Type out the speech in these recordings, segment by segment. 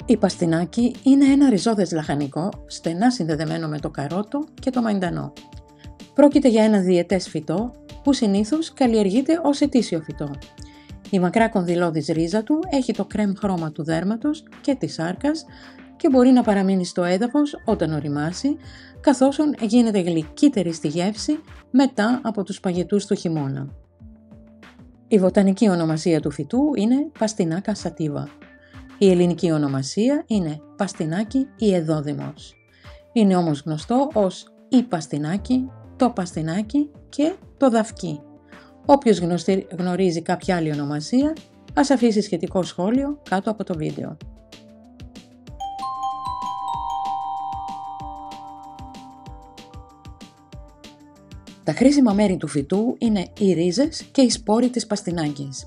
Η παστινάκη είναι ένα ριζώδες λαχανικό, στενά συνδεδεμένο με το καρότο και το μαϊντανό. Πρόκειται για ένα διετές φυτό που συνήθως καλλιεργείται ως ετήσιο φυτό. Η μακρά κονδυλώδης ρίζα του έχει το κρέμ χρώμα του δέρματος και της σάρκας και μπορεί να παραμείνει στο έδαφος όταν οριμάσει, καθώς γίνεται γλυκύτερη στη γεύση μετά από τους παγετούς του χειμώνα. Η βοτανική ονομασία του φυτού είναι Παστινάκα σατίβα. Η ελληνική ονομασία είναι παστινάκι ή εδόδημος. Είναι όμως γνωστό ως η παστινάκι, το παστινάκι και το δαυκί. Όποιος γνωρίζει κάποια άλλη ονομασία, ας αφήσει σχετικό σχόλιο κάτω από το βίντεο. Τα χρήσιμα μέρη του φυτού είναι οι ρίζες και οι σπόροι της παστινάκης.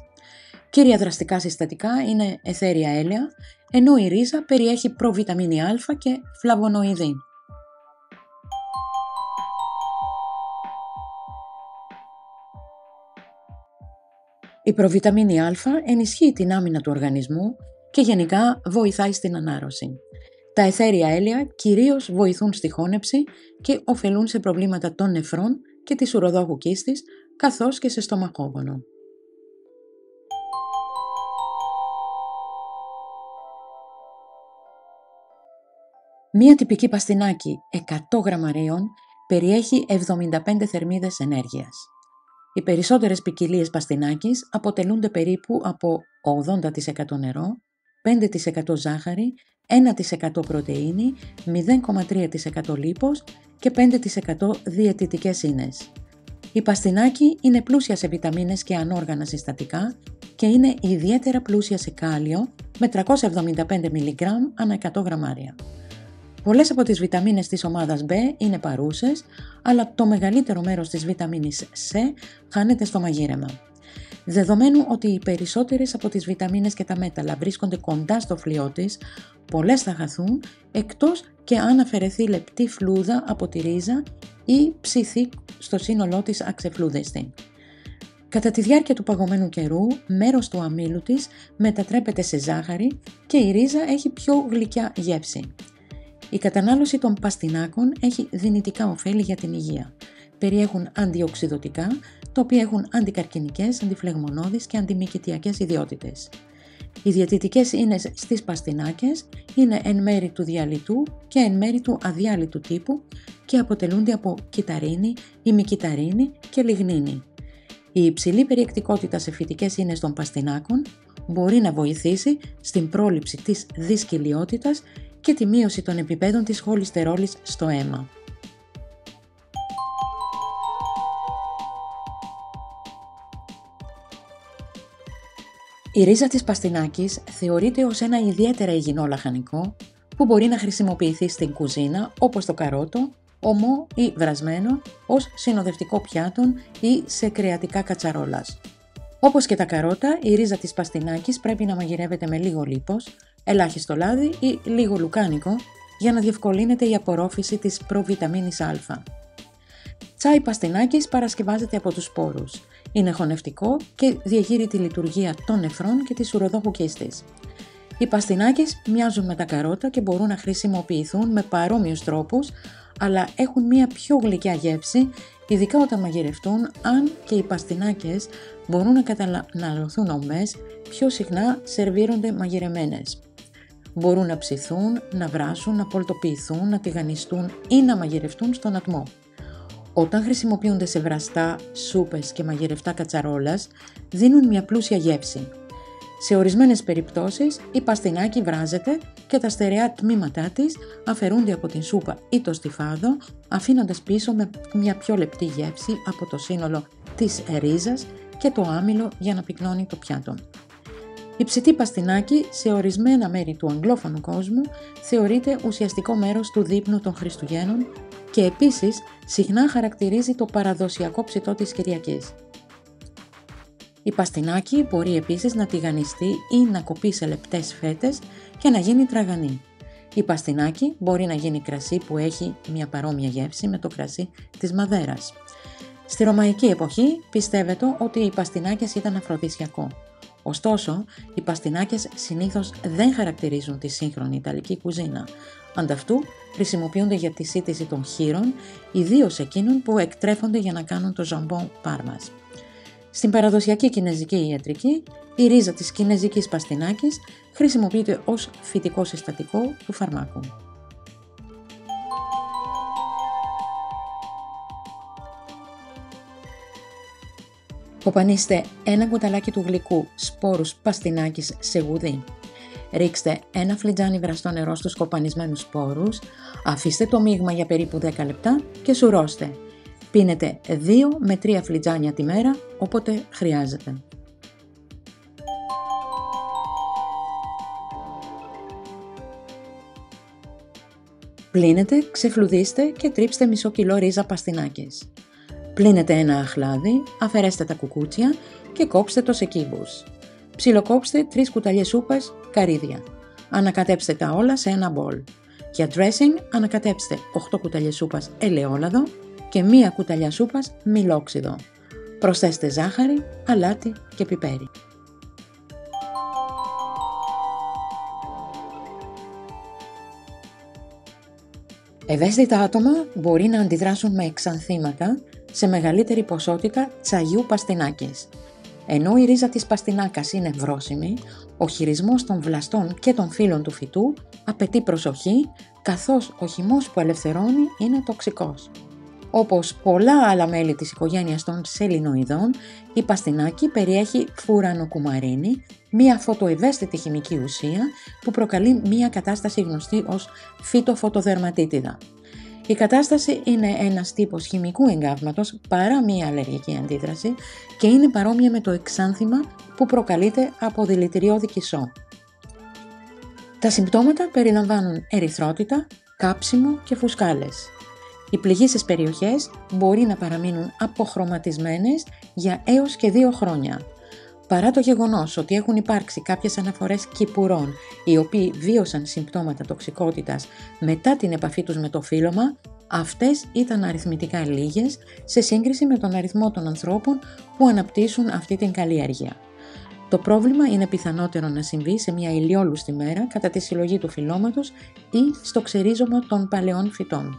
Κύρια δραστικά συστατικά είναι αιθέρια έλαια, ενώ η ρίζα περιέχει προβιταμίνη Α και φλαβονοειδή. Η προβιταμίνη Α ενισχύει την άμυνα του οργανισμού και γενικά βοηθάει στην ανάρρωση. Τα αιθέρια έλαια κυρίως βοηθούν στη χώνεψη και ωφελούν σε προβλήματα των νεφρών και της ουροδόγου κίστης, καθώς και σε στομαχόβονο. Μία τυπική παστινάκη 100 γραμμαρίων περιέχει 75 θερμίδες ενέργειας. Οι περισσότερες ποικιλίες παστινάκης αποτελούνται περίπου από 80% νερό, 5% ζάχαρη, 1% πρωτεΐνη, 0,3% λίπος και 5% διαιτητικές ίνες. Η παστινάκη είναι πλούσια σε βιταμίνες και ανόργανα συστατικά και είναι ιδιαίτερα πλούσια σε κάλιο με 375 μιλιγκράμμ ανά 100 γραμμάρια. Πολλές από τις βιταμίνες της ομάδας B είναι παρούσες, αλλά το μεγαλύτερο μέρος της βιταμίνης C χάνεται στο μαγείρεμα. Δεδομένου ότι οι περισσότερες από τις βιταμίνες και τα μέταλλα βρίσκονται κοντά στο φλοιό της, πολλές θα χαθούν, εκτός και αν αφαιρεθεί λεπτή φλούδα από τη ρίζα ή ψηθεί στο σύνολό της αξεφλούδεστη. Κατά τη διάρκεια του παγωμένου καιρού, μέρος του αμύλου της μετατρέπεται σε ζάχαρη και η ρίζα έχει πιο γλυκιά γεύση. Η κατανάλωση των παστινάκων έχει δυνητικά ωφέλη για την υγεία. Περιέχουν αντιοξυδωτικά, τα οποία έχουν αντικαρκινικές, αντιφλεγμονώδεις και αντιμυκητιακές ιδιότητες. Οι διαιτητικές ίνες στις παστινάκες είναι εν μέρη του διαλυτού και εν μέρη του αδιάλυτου τύπου και αποτελούνται από κυταρίνη, ημικυταρίνη και λιγνίνη. Η υψηλή περιεκτικότητα σε φυτικές ίνες των παστινάκων μπορεί να βοηθήσει στην πρόληψη της δυσκυλιότητας και τη μείωση των επιπέδων της χολυστερόλης στο αίμα. Η ρίζα της παστινάκης θεωρείται ως ένα ιδιαίτερα υγιεινό λαχανικό που μπορεί να χρησιμοποιηθεί στην κουζίνα όπως το καρότο, ομό ή βρασμένο ως συνοδευτικό πιάτων ή σε κρεατικά κατσαρόλας. Όπως και τα καρότα, η ρίζα της παστινάκης πρέπει να μαγειρεύεται με λίγο λίπος, ελάχιστο λάδι ή λίγο λουκάνικο για να διευκολύνεται η απορρόφηση της προβιταμίνης Α. Τσάι παστινάκης παρασκευάζεται από τους σπόρους. Είναι χωνευτικό και διαχείρει τη λειτουργία των νεφρών και της ουροδόχου κίστης. Οι παστινάκες μοιάζουν με τα καρότα και μπορούν να χρησιμοποιηθούν με παρόμοιους τρόπους, αλλά έχουν μια πιο γλυκιά γεύση, ειδικά όταν μαγειρευτούν, αν και οι παστινάκες μπορούν να καταναλωθούν ομές, πιο συχνά σερβίρονται μαγειρεμένες. Μπορούν να ψηθούν, να βράσουν, να πολτοποιηθούν, να τηγανιστούν ή να μαγειρευτούν στον ατμό. Όταν χρησιμοποιούνται σε βραστά, σούπες και μαγειρευτά κατσαρόλας, δίνουν μια πλούσια γεύση. Σε ορισμένες περιπτώσεις, η παστινάκη βράζεται και τα στερεά τμήματά της αφαιρούνται από την σούπα ή το στιφάδο, αφήνοντας πίσω με μια πιο λεπτή γεύση από το σύνολο της ρίζας και το άμυλο για να πυκνώνει το πιάτο. Η ψητή παστινάκη σε ορισμένα μέρη του αγγλόφωνου κόσμου θεωρείται ουσιαστικό μέρος του δείπνου των Χριστουγέννων και επίσης συχνά χαρακτηρίζει το παραδοσιακό ψητό της Κυριακής. Η παστινάκη μπορεί επίσης να τηγανιστεί ή να κοπεί σε λεπτές φέτες και να γίνει τραγανή. Η παστινάκη μπορεί να γίνει κρασί που έχει μια παρόμοια γεύση με το κρασί της Μαδέρας. Στη ρωμαϊκή εποχή πιστεύεται ότι οι παστινάκες ήταν αφροδισιακό. Ωστόσο, οι παστινάκες συνήθως δεν χαρακτηρίζουν τη σύγχρονη Ιταλική κουζίνα. Ανταυτού, χρησιμοποιούνται για τη σύτηση των χοίρων, ιδίως εκείνων που εκτρέφονται για να κάνουν το ζαμπόν πάρμας. Στην παραδοσιακή κινεζική ιατρική, η ρίζα της κινεζικής παστινάκης χρησιμοποιείται ως φυτικό συστατικό του φαρμάκου. Κοπανίστε ένα κουταλάκι του γλυκού σπόρους παστινάκης σε γουδί. Ρίξτε ένα φλιτζάνι βραστό νερό στους κοπανισμένους σπόρους, αφήστε το μείγμα για περίπου 10 λεπτά και σουρώστε. Πίνετε 2 με 3 φλιτζάνια τη μέρα, όποτε χρειάζεται. Πλύνετε, ξεφλουδίστε και τρίψτε μισό κιλό ρίζα παστινάκης. Πλύνετε ένα αχλάδι, αφαιρέστε τα κουκούτσια και κόψτε το σε κύβους. Ψιλοκόψτε 3 κουταλιές σούπας καρύδια. Ανακατέψτε τα όλα σε ένα μπολ. Για dressing ανακατέψτε 8 κουταλιές σούπας ελαιόλαδο και 1 κουταλιά σούπας μιλόξιδο. Προσθέστε ζάχαρη, αλάτι και πιπέρι. Ευαίσθητα άτομα μπορεί να αντιδράσουν με εξανθήματα σε μεγαλύτερη ποσότητα τσαγιού παστινάκης. Ενώ η ρίζα της παστινάκας είναι βρώσιμη, ο χειρισμός των βλαστών και των φύλων του φυτού απαιτεί προσοχή, καθώς ο χυμός που ελευθερώνει είναι τοξικός. Όπως πολλά άλλα μέλη της οικογένειας των σελινοειδών, η παστινάκη περιέχει φουρανοκουμαρίνη, μία φωτοευαίσθητη χημική ουσία που προκαλεί μία κατάσταση γνωστή ως φυτοφωτοδερματίτιδα. Η κατάσταση είναι ένας τύπος χημικού εγκάβματος παρά μία αλλεργική αντίδραση και είναι παρόμοια με το εξάνθημα που προκαλείται από δηλητηριώδη κυσό. Τα συμπτώματα περιλαμβάνουν ερυθρότητα, κάψιμο και φουσκάλες. Οι πληγήσεις περιοχές μπορεί να παραμείνουν αποχρωματισμένες για έως και 2 χρόνια. Παρά το γεγονός ότι έχουν υπάρξει κάποιες αναφορές κυπουρών οι οποίοι βίωσαν συμπτώματα τοξικότητας μετά την επαφή τους με το φύλλωμα, αυτές ήταν αριθμητικά λίγες σε σύγκριση με τον αριθμό των ανθρώπων που αναπτύσσουν αυτή την καλλιέργεια. Το πρόβλημα είναι πιθανότερο να συμβεί σε μια ηλιόλουστη μέρα κατά τη συλλογή του φυλλώματος ή στο ξερίζωμα των παλαιών φυτών.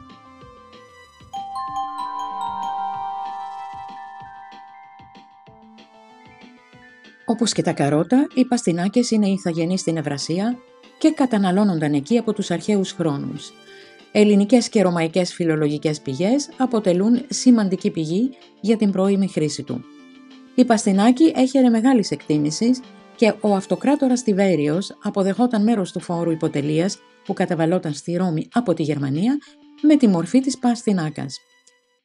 Όπως και τα καρότα, οι παστινάκες είναι ηθαγενείς στην Ευρασία και καταναλώνονταν εκεί από τους αρχαίους χρόνους. Ελληνικές και ρωμαϊκές φιλολογικές πηγές αποτελούν σημαντική πηγή για την πρώιμη χρήση του. Η παστινάκη έχερε μεγάλης εκτίμησης και ο αυτοκράτορας Τιβέριος αποδεχόταν μέρος του φόρου υποτελείας που καταβαλόταν στη Ρώμη από τη Γερμανία με τη μορφή της παστινάκας.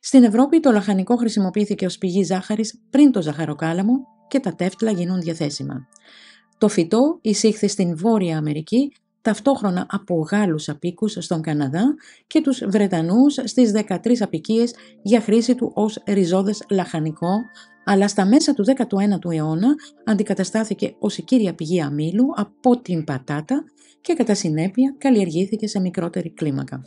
Στην Ευρώπη το λαχανικό χρησιμοποιήθηκε ως πηγή ζάχαρης πριν το ζαχαροκάλαμο και τα τεύτλα γίνουν διαθέσιμα. Το φυτό εισήχθη στην Βόρεια Αμερική ταυτόχρονα από Γάλλους απίκους στον Καναδά και τους Βρετανούς στις 13 αποικίες για χρήση του ως ριζώδες λαχανικό, αλλά στα μέσα του 19ου αιώνα αντικαταστάθηκε ως η κύρια πηγή αμύλου από την πατάτα και κατά συνέπεια καλλιεργήθηκε σε μικρότερη κλίμακα.